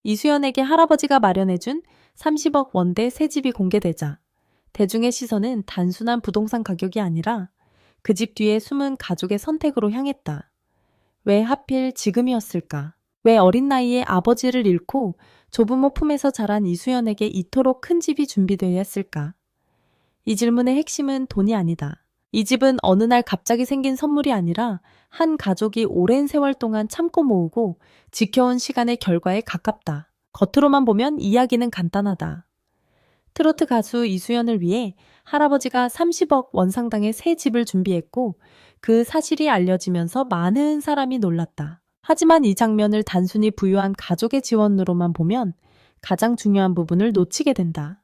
이수연에게 할아버지가 마련해준 30억 원대 새 집이 공개되자 대중의 시선은 단순한 부동산 가격이 아니라 그 집 뒤에 숨은 가족의 선택으로 향했다. 왜 하필 지금이었을까? 왜 어린 나이에 아버지를 잃고 조부모 품에서 자란 이수연에게 이토록 큰 집이 준비되어 했을까? 이 질문의 핵심은 돈이 아니다. 이 집은 어느 날 갑자기 생긴 선물이 아니라 한 가족이 오랜 세월 동안 참고 모으고 지켜온 시간의 결과에 가깝다. 겉으로만 보면 이야기는 간단하다. 트로트 가수 이수연을 위해 할아버지가 30억 원 상당의 새 집을 준비했고 그 사실이 알려지면서 많은 사람이 놀랐다. 하지만 이 장면을 단순히 부유한 가족의 지원으로만 보면 가장 중요한 부분을 놓치게 된다.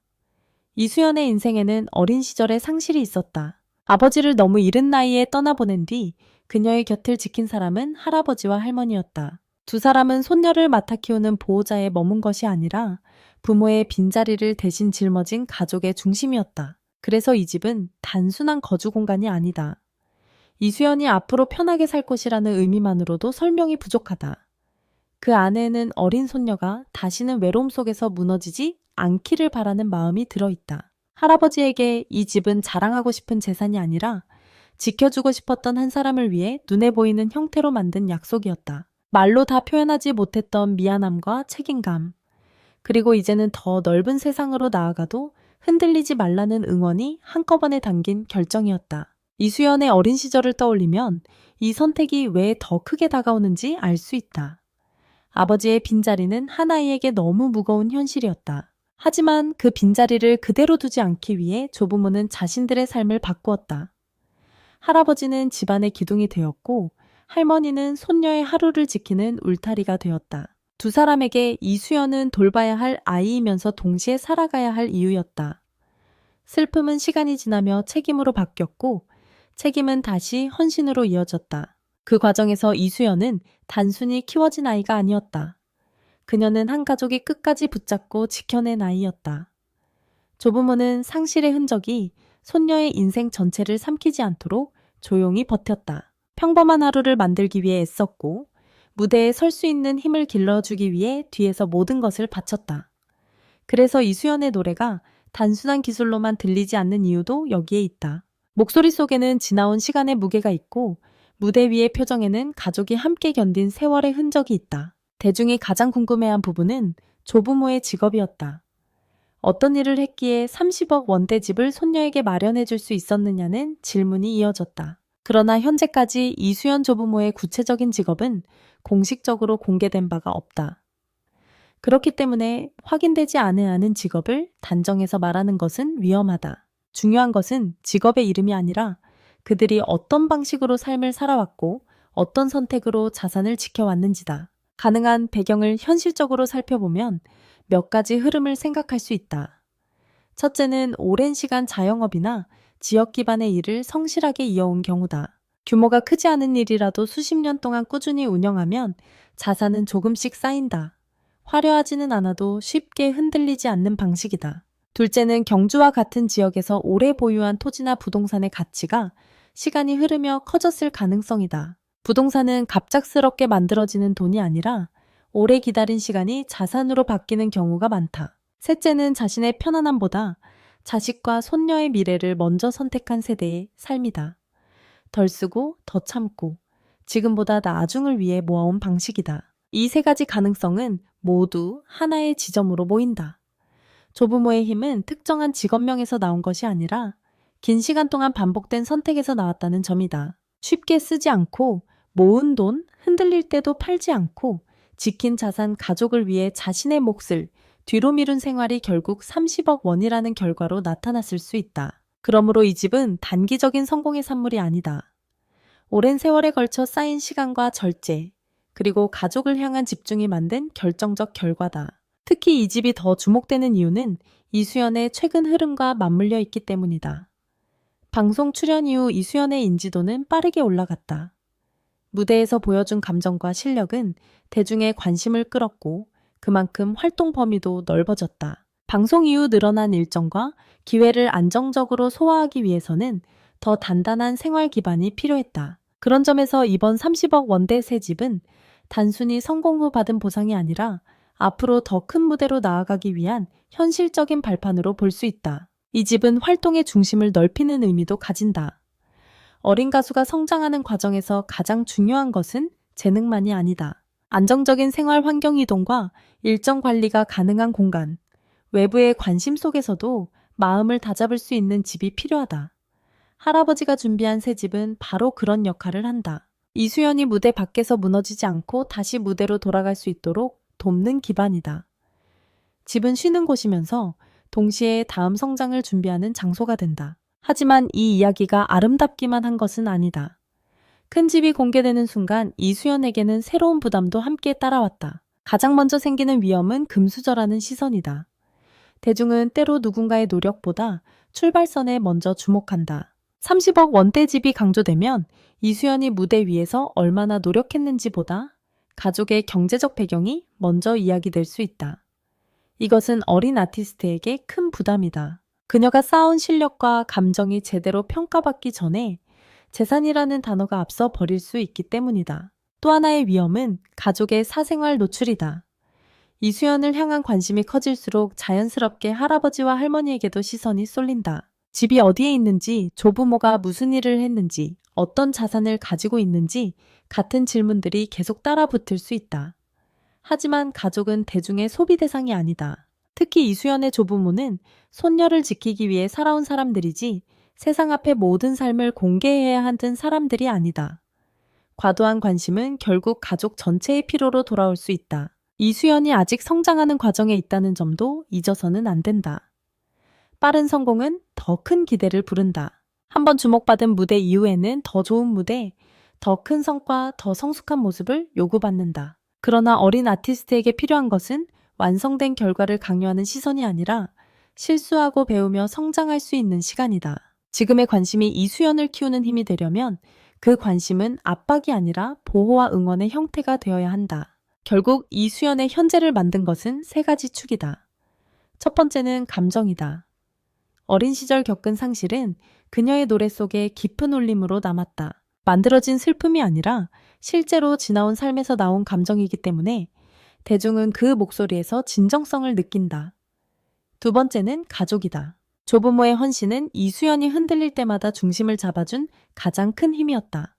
이수연의 인생에는 어린 시절의 상실이 있었다. 아버지를 너무 이른 나이에 떠나보낸 뒤 그녀의 곁을 지킨 사람은 할아버지와 할머니였다. 두 사람은 손녀를 맡아 키우는 보호자에 머문 것이 아니라 부모의 빈자리를 대신 짊어진 가족의 중심이었다. 그래서 이 집은 단순한 거주 공간이 아니다. 이수연이 앞으로 편하게 살 곳이라는 의미만으로도 설명이 부족하다. 그 안에는 어린 손녀가 다시는 외로움 속에서 무너지지 않기를 바라는 마음이 들어있다. 할아버지에게 이 집은 자랑하고 싶은 재산이 아니라 지켜주고 싶었던 한 사람을 위해 눈에 보이는 형태로 만든 약속이었다. 말로 다 표현하지 못했던 미안함과 책임감, 그리고 이제는 더 넓은 세상으로 나아가도 흔들리지 말라는 응원이 한꺼번에 담긴 결정이었다. 이수연의 어린 시절을 떠올리면 이 선택이 왜 더 크게 다가오는지 알 수 있다. 아버지의 빈자리는 한 아이에게 너무 무거운 현실이었다. 하지만 그 빈자리를 그대로 두지 않기 위해 조부모는 자신들의 삶을 바꾸었다. 할아버지는 집안의 기둥이 되었고 할머니는 손녀의 하루를 지키는 울타리가 되었다. 두 사람에게 이수연은 돌봐야 할 아이이면서 동시에 살아가야 할 이유였다. 슬픔은 시간이 지나며 책임으로 바뀌었고 책임은 다시 헌신으로 이어졌다. 그 과정에서 이수연은 단순히 키워진 아이가 아니었다. 그녀는 한 가족이 끝까지 붙잡고 지켜낸 아이였다. 조부모는 상실의 흔적이 손녀의 인생 전체를 삼키지 않도록 조용히 버텼다. 평범한 하루를 만들기 위해 애썼고 무대에 설 수 있는 힘을 길러주기 위해 뒤에서 모든 것을 바쳤다. 그래서 이수연의 노래가 단순한 기술로만 들리지 않는 이유도 여기에 있다. 목소리 속에는 지나온 시간의 무게가 있고 무대 위의 표정에는 가족이 함께 견딘 세월의 흔적이 있다. 대중이 가장 궁금해한 부분은 조부모의 직업이었다. 어떤 일을 했기에 30억 원대 집을 손녀에게 마련해 줄 수 있었느냐는 질문이 이어졌다. 그러나 현재까지 이수연 조부모의 구체적인 직업은 공식적으로 공개된 바가 없다. 그렇기 때문에 확인되지 않은 직업을 단정해서 말하는 것은 위험하다. 중요한 것은 직업의 이름이 아니라 그들이 어떤 방식으로 삶을 살아왔고 어떤 선택으로 자산을 지켜왔는지다. 가능한 배경을 현실적으로 살펴보면 몇 가지 흐름을 생각할 수 있다. 첫째는 오랜 시간 자영업이나 지역 기반의 일을 성실하게 이어온 경우다. 규모가 크지 않은 일이라도 수십 년 동안 꾸준히 운영하면 자산은 조금씩 쌓인다. 화려하지는 않아도 쉽게 흔들리지 않는 방식이다. 둘째는 경주와 같은 지역에서 오래 보유한 토지나 부동산의 가치가 시간이 흐르며 커졌을 가능성이다. 부동산은 갑작스럽게 만들어지는 돈이 아니라 오래 기다린 시간이 자산으로 바뀌는 경우가 많다. 셋째는 자신의 편안함보다 자식과 손녀의 미래를 먼저 선택한 세대의 삶이다. 덜 쓰고 더 참고 지금보다 나중을 위해 모아온 방식이다. 이 세 가지 가능성은 모두 하나의 지점으로 모인다. 조부모의 힘은 특정한 직업명에서 나온 것이 아니라 긴 시간 동안 반복된 선택에서 나왔다는 점이다. 쉽게 쓰지 않고 모은 돈 흔들릴 때도 팔지 않고 지킨 자산 가족을 위해 자신의 몫을 뒤로 미룬 생활이 결국 30억 원이라는 결과로 나타났을 수 있다. 그러므로 이 집은 단기적인 성공의 산물이 아니다. 오랜 세월에 걸쳐 쌓인 시간과 절제, 그리고 가족을 향한 집중이 만든 결정적 결과다. 특히 이 집이 더 주목되는 이유는 이수연의 최근 흐름과 맞물려 있기 때문이다. 방송 출연 이후 이수연의 인지도는 빠르게 올라갔다. 무대에서 보여준 감정과 실력은 대중의 관심을 끌었고 그만큼 활동 범위도 넓어졌다. 방송 이후 늘어난 일정과 기회를 안정적으로 소화하기 위해서는 더 단단한 생활 기반이 필요했다. 그런 점에서 이번 30억 원대 새 집은 단순히 성공 후 받은 보상이 아니라 앞으로 더 큰 무대로 나아가기 위한 현실적인 발판으로 볼 수 있다. 이 집은 활동의 중심을 넓히는 의미도 가진다. 어린 가수가 성장하는 과정에서 가장 중요한 것은 재능만이 아니다. 안정적인 생활 환경 이동과 일정 관리가 가능한 공간, 외부의 관심 속에서도 마음을 다잡을 수 있는 집이 필요하다. 할아버지가 준비한 새 집은 바로 그런 역할을 한다. 이수연이 무대 밖에서 무너지지 않고 다시 무대로 돌아갈 수 있도록 돕는 기반이다. 집은 쉬는 곳이면서 동시에 다음 성장을 준비하는 장소가 된다. 하지만 이 이야기가 아름답기만 한 것은 아니다. 큰 집이 공개되는 순간 이수연에게는 새로운 부담도 함께 따라왔다. 가장 먼저 생기는 위험은 금수저라는 시선이다. 대중은 때로 누군가의 노력보다 출발선에 먼저 주목한다. 30억 원대 집이 강조되면 이수연이 무대 위에서 얼마나 노력했는지보다 가족의 경제적 배경이 먼저 이야기될 수 있다. 이것은 어린 아티스트에게 큰 부담이다. 그녀가 쌓아온 실력과 감정이 제대로 평가받기 전에 재산이라는 단어가 앞서 버릴 수 있기 때문이다. 또 하나의 위험은 가족의 사생활 노출이다. 이수연을 향한 관심이 커질수록 자연스럽게 할아버지와 할머니에게도 시선이 쏠린다. 집이 어디에 있는지, 조부모가 무슨 일을 했는지, 어떤 자산을 가지고 있는지 같은 질문들이 계속 따라붙을 수 있다. 하지만 가족은 대중의 소비 대상이 아니다. 특히 이수연의 조부모는 손녀를 지키기 위해 살아온 사람들이지 세상 앞에 모든 삶을 공개해야 하는 사람들이 아니다. 과도한 관심은 결국 가족 전체의 피로로 돌아올 수 있다. 이수연이 아직 성장하는 과정에 있다는 점도 잊어서는 안 된다. 빠른 성공은 더 큰 기대를 부른다. 한번 주목받은 무대 이후에는 더 좋은 무대, 더 큰 성과, 더 성숙한 모습을 요구받는다. 그러나 어린 아티스트에게 필요한 것은 완성된 결과를 강요하는 시선이 아니라 실수하고 배우며 성장할 수 있는 시간이다. 지금의 관심이 이수연을 키우는 힘이 되려면 그 관심은 압박이 아니라 보호와 응원의 형태가 되어야 한다. 결국 이수연의 현재를 만든 것은 세 가지 축이다. 첫 번째는 감정이다. 어린 시절 겪은 상실은 그녀의 노래 속에 깊은 울림으로 남았다. 만들어진 슬픔이 아니라 실제로 지나온 삶에서 나온 감정이기 때문에 대중은 그 목소리에서 진정성을 느낀다. 두 번째는 가족이다. 조부모의 헌신은 이수연이 흔들릴 때마다 중심을 잡아준 가장 큰 힘이었다.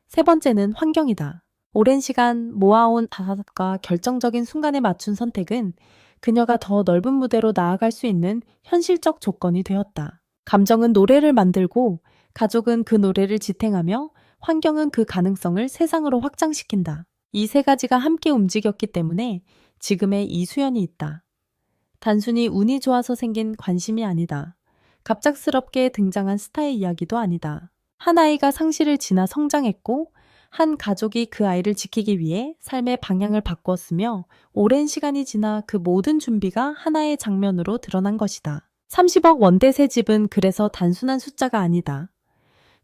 세 번째는 환경이다. 오랜 시간 모아온 자산과 결정적인 순간에 맞춘 선택은 그녀가 더 넓은 무대로 나아갈 수 있는 현실적 조건이 되었다. 감정은 노래를 만들고 가족은 그 노래를 지탱하며 환경은 그 가능성을 세상으로 확장시킨다. 이 세 가지가 함께 움직였기 때문에 지금의 이수연이 있다. 단순히 운이 좋아서 생긴 관심이 아니다. 갑작스럽게 등장한 스타의 이야기도 아니다. 한 아이가 상실을 지나 성장했고 한 가족이 그 아이를 지키기 위해 삶의 방향을 바꾸었으며 오랜 시간이 지나 그 모든 준비가 하나의 장면으로 드러난 것이다. 30억 원대 새 집은 그래서 단순한 숫자가 아니다.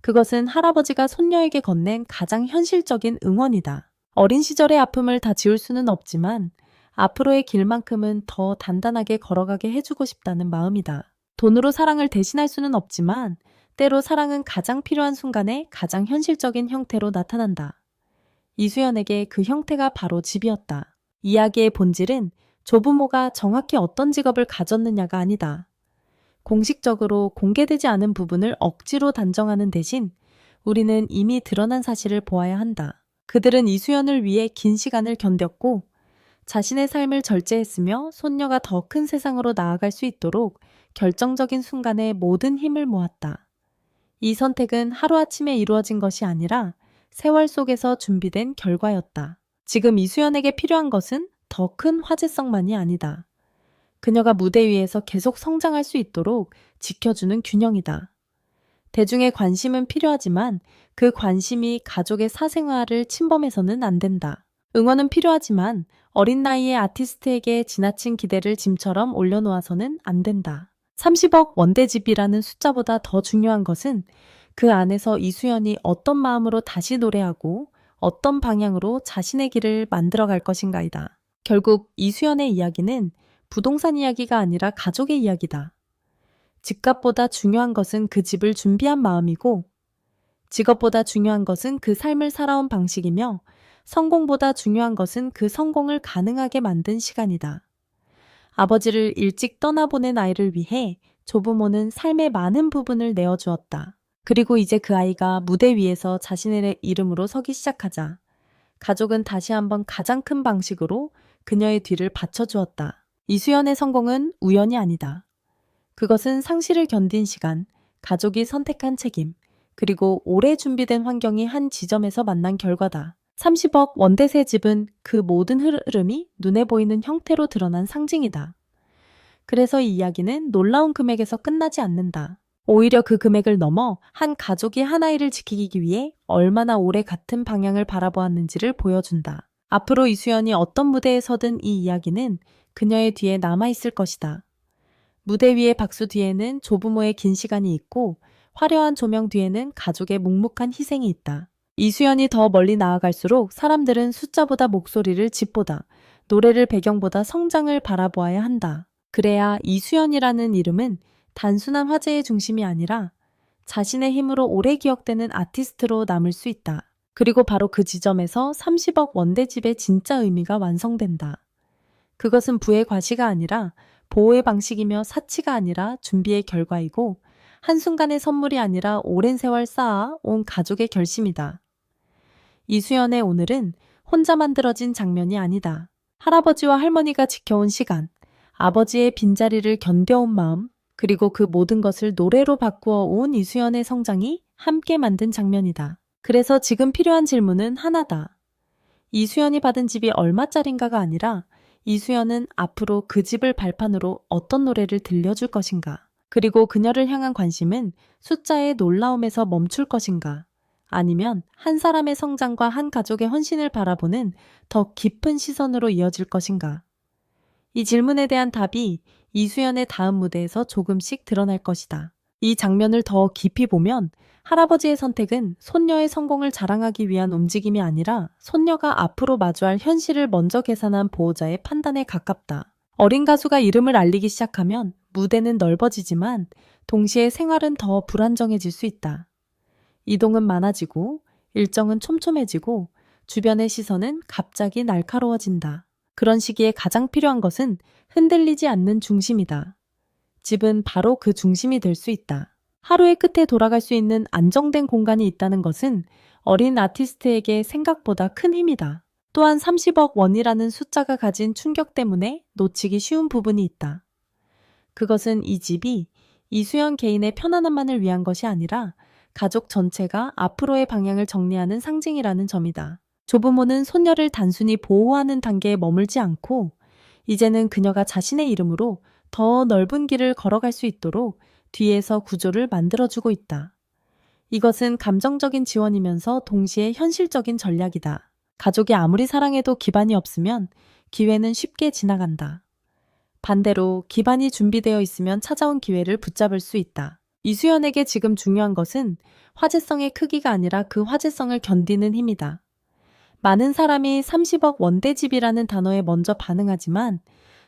그것은 할아버지가 손녀에게 건넨 가장 현실적인 응원이다. 어린 시절의 아픔을 다 지울 수는 없지만 앞으로의 길만큼은 더 단단하게 걸어가게 해주고 싶다는 마음이다. 돈으로 사랑을 대신할 수는 없지만 때로 사랑은 가장 필요한 순간에 가장 현실적인 형태로 나타난다. 이수연에게 그 형태가 바로 집이었다. 이야기의 본질은 조부모가 정확히 어떤 직업을 가졌느냐가 아니다. 공식적으로 공개되지 않은 부분을 억지로 단정하는 대신 우리는 이미 드러난 사실을 보아야 한다. 그들은 이수연을 위해 긴 시간을 견뎠고 자신의 삶을 절제했으며 손녀가 더 큰 세상으로 나아갈 수 있도록 결정적인 순간에 모든 힘을 모았다. 이 선택은 하루아침에 이루어진 것이 아니라 세월 속에서 준비된 결과였다. 지금 이수연에게 필요한 것은 더 큰 화제성만이 아니다. 그녀가 무대 위에서 계속 성장할 수 있도록 지켜주는 균형이다. 대중의 관심은 필요하지만 그 관심이 가족의 사생활을 침범해서는 안 된다. 응원은 필요하지만 어린 나이의 아티스트에게 지나친 기대를 짐처럼 올려놓아서는 안 된다. 30억 원대집이라는 숫자보다 더 중요한 것은 그 안에서 이수연이 어떤 마음으로 다시 노래하고 어떤 방향으로 자신의 길을 만들어갈 것인가이다. 결국 이수연의 이야기는 부동산 이야기가 아니라 가족의 이야기다. 집값보다 중요한 것은 그 집을 준비한 마음이고 직업보다 중요한 것은 그 삶을 살아온 방식이며 성공보다 중요한 것은 그 성공을 가능하게 만든 시간이다. 아버지를 일찍 떠나보낸 아이를 위해 조부모는 삶의 많은 부분을 내어주었다. 그리고 이제 그 아이가 무대 위에서 자신의 이름으로 서기 시작하자 가족은 다시 한번 가장 큰 방식으로 그녀의 뒤를 받쳐주었다. 이수연의 성공은 우연이 아니다. 그것은 상실을 견딘 시간, 가족이 선택한 책임, 그리고 오래 준비된 환경이 한 지점에서 만난 결과다. 30억 원대세 집은 그 모든 흐름이 눈에 보이는 형태로 드러난 상징이다. 그래서 이 이야기는 놀라운 금액에서 끝나지 않는다. 오히려 그 금액을 넘어 한 가족이 한 아이를 지키기 위해 얼마나 오래 같은 방향을 바라보았는지를 보여준다. 앞으로 이수연이 어떤 무대에 서든 이 이야기는 그녀의 뒤에 남아있을 것이다. 무대 위의 박수 뒤에는 조부모의 긴 시간이 있고 화려한 조명 뒤에는 가족의 묵묵한 희생이 있다. 이수연이 더 멀리 나아갈수록 사람들은 숫자보다 목소리를 집보다, 노래를 배경보다 성장을 바라보아야 한다. 그래야 이수연이라는 이름은 단순한 화제의 중심이 아니라 자신의 힘으로 오래 기억되는 아티스트로 남을 수 있다. 그리고 바로 그 지점에서 30억 원대집의 진짜 의미가 완성된다. 그것은 부의 과시가 아니라 보호의 방식이며 사치가 아니라 준비의 결과이고 한순간의 선물이 아니라 오랜 세월 쌓아온 가족의 결심이다. 이수연의 오늘은 혼자 만들어진 장면이 아니다. 할아버지와 할머니가 지켜온 시간, 아버지의 빈자리를 견뎌온 마음, 그리고 그 모든 것을 노래로 바꾸어 온 이수연의 성장이 함께 만든 장면이다. 그래서 지금 필요한 질문은 하나다. 이수연이 받은 집이 얼마짜린가가 아니라 이수연은 앞으로 그 집을 발판으로 어떤 노래를 들려줄 것인가? 그리고 그녀를 향한 관심은 숫자의 놀라움에서 멈출 것인가? 아니면 한 사람의 성장과 한 가족의 헌신을 바라보는 더 깊은 시선으로 이어질 것인가? 이 질문에 대한 답이 이수연의 다음 무대에서 조금씩 드러날 것이다. 이 장면을 더 깊이 보면 할아버지의 선택은 손녀의 성공을 자랑하기 위한 움직임이 아니라 손녀가 앞으로 마주할 현실을 먼저 계산한 보호자의 판단에 가깝다. 어린 가수가 이름을 알리기 시작하면 무대는 넓어지지만 동시에 생활은 더 불안정해질 수 있다. 이동은 많아지고 일정은 촘촘해지고 주변의 시선은 갑자기 날카로워진다. 그런 시기에 가장 필요한 것은 흔들리지 않는 중심이다. 집은 바로 그 중심이 될 수 있다. 하루의 끝에 돌아갈 수 있는 안정된 공간이 있다는 것은 어린 아티스트에게 생각보다 큰 힘이다. 또한 30억 원이라는 숫자가 가진 충격 때문에 놓치기 쉬운 부분이 있다. 그것은 이 집이 이수연 개인의 편안함만을 위한 것이 아니라 가족 전체가 앞으로의 방향을 정리하는 상징이라는 점이다. 조부모는 손녀를 단순히 보호하는 단계에 머물지 않고 이제는 그녀가 자신의 이름으로 더 넓은 길을 걸어갈 수 있도록 뒤에서 구조를 만들어주고 있다. 이것은 감정적인 지원이면서 동시에 현실적인 전략이다. 가족이 아무리 사랑해도 기반이 없으면 기회는 쉽게 지나간다. 반대로 기반이 준비되어 있으면 찾아온 기회를 붙잡을 수 있다. 이수연에게 지금 중요한 것은 화제성의 크기가 아니라 그 화제성을 견디는 힘이다. 많은 사람이 30억 원대집이라는 단어에 먼저 반응하지만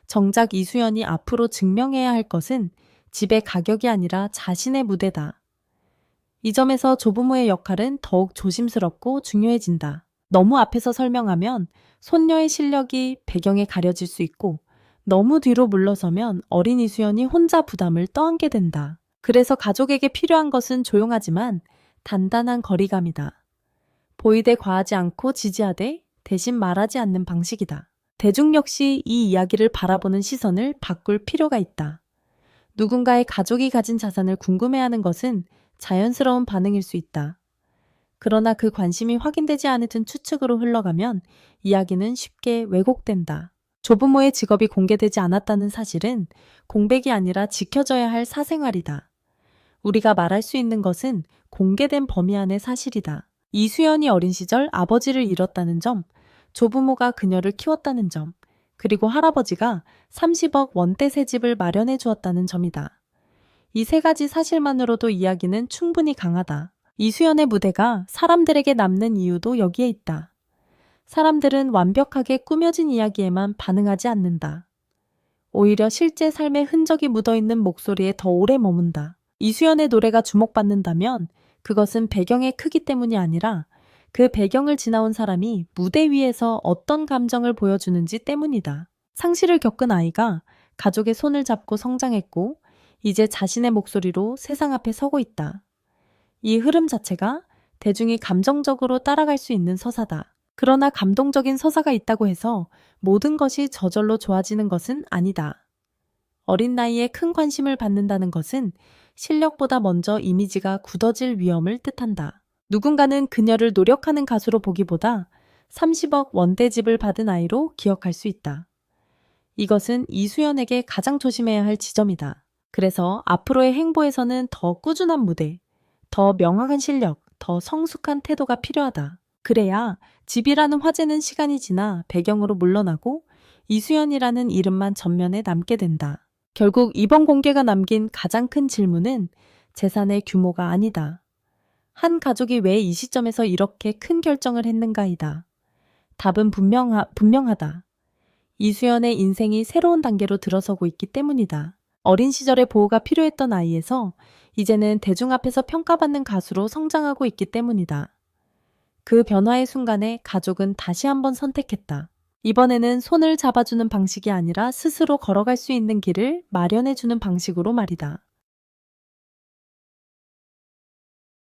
정작 이수연이 앞으로 증명해야 할 것은 집의 가격이 아니라 자신의 무대다. 이 점에서 조부모의 역할은 더욱 조심스럽고 중요해진다. 너무 앞에서 설명하면 손녀의 실력이 배경에 가려질 수 있고 너무 뒤로 물러서면 어린 이수연이 혼자 부담을 떠안게 된다. 그래서 가족에게 필요한 것은 조용하지만 단단한 거리감이다. 보이되 과하지 않고 지지하되 대신 말하지 않는 방식이다. 대중 역시 이 이야기를 바라보는 시선을 바꿀 필요가 있다. 누군가의 가족이 가진 자산을 궁금해하는 것은 자연스러운 반응일 수 있다. 그러나 그 관심이 확인되지 않은 추측으로 흘러가면 이야기는 쉽게 왜곡된다. 조부모의 직업이 공개되지 않았다는 사실은 공백이 아니라 지켜져야 할 사생활이다. 우리가 말할 수 있는 것은 공개된 범위 안의 사실이다. 이수연이 어린 시절 아버지를 잃었다는 점, 조부모가 그녀를 키웠다는 점, 그리고 할아버지가 30억 원대세 집을 마련해 주었다는 점이다. 이 세 가지 사실만으로도 이야기는 충분히 강하다. 이수연의 무대가 사람들에게 남는 이유도 여기에 있다. 사람들은 완벽하게 꾸며진 이야기에만 반응하지 않는다. 오히려 실제 삶의 흔적이 묻어있는 목소리에 더 오래 머문다. 이수연의 노래가 주목받는다면 그것은 배경의 크기 때문이 아니라 그 배경을 지나온 사람이 무대 위에서 어떤 감정을 보여주는지 때문이다. 상실을 겪은 아이가 가족의 손을 잡고 성장했고 이제 자신의 목소리로 세상 앞에 서고 있다. 이 흐름 자체가 대중이 감정적으로 따라갈 수 있는 서사다. 그러나 감동적인 서사가 있다고 해서 모든 것이 저절로 좋아지는 것은 아니다. 어린 나이에 큰 관심을 받는다는 것은 실력보다 먼저 이미지가 굳어질 위험을 뜻한다. 누군가는 그녀를 노력하는 가수로 보기보다 30억 원대집을 받은 아이로 기억할 수 있다. 이것은 이수연에게 가장 조심해야 할 지점이다. 그래서 앞으로의 행보에서는 더 꾸준한 무대, 더 명확한 실력, 더 성숙한 태도가 필요하다. 그래야 집이라는 화제는 시간이 지나 배경으로 물러나고 이수연이라는 이름만 전면에 남게 된다. 결국 이번 공개가 남긴 가장 큰 질문은 재산의 규모가 아니다. 한 가족이 왜 이 시점에서 이렇게 큰 결정을 했는가이다. 답은 분명하다. 이수연의 인생이 새로운 단계로 들어서고 있기 때문이다. 어린 시절에 보호가 필요했던 아이에서 이제는 대중 앞에서 평가받는 가수로 성장하고 있기 때문이다. 그 변화의 순간에 가족은 다시 한번 선택했다. 이번에는 손을 잡아주는 방식이 아니라 스스로 걸어갈 수 있는 길을 마련해주는 방식으로 말이다.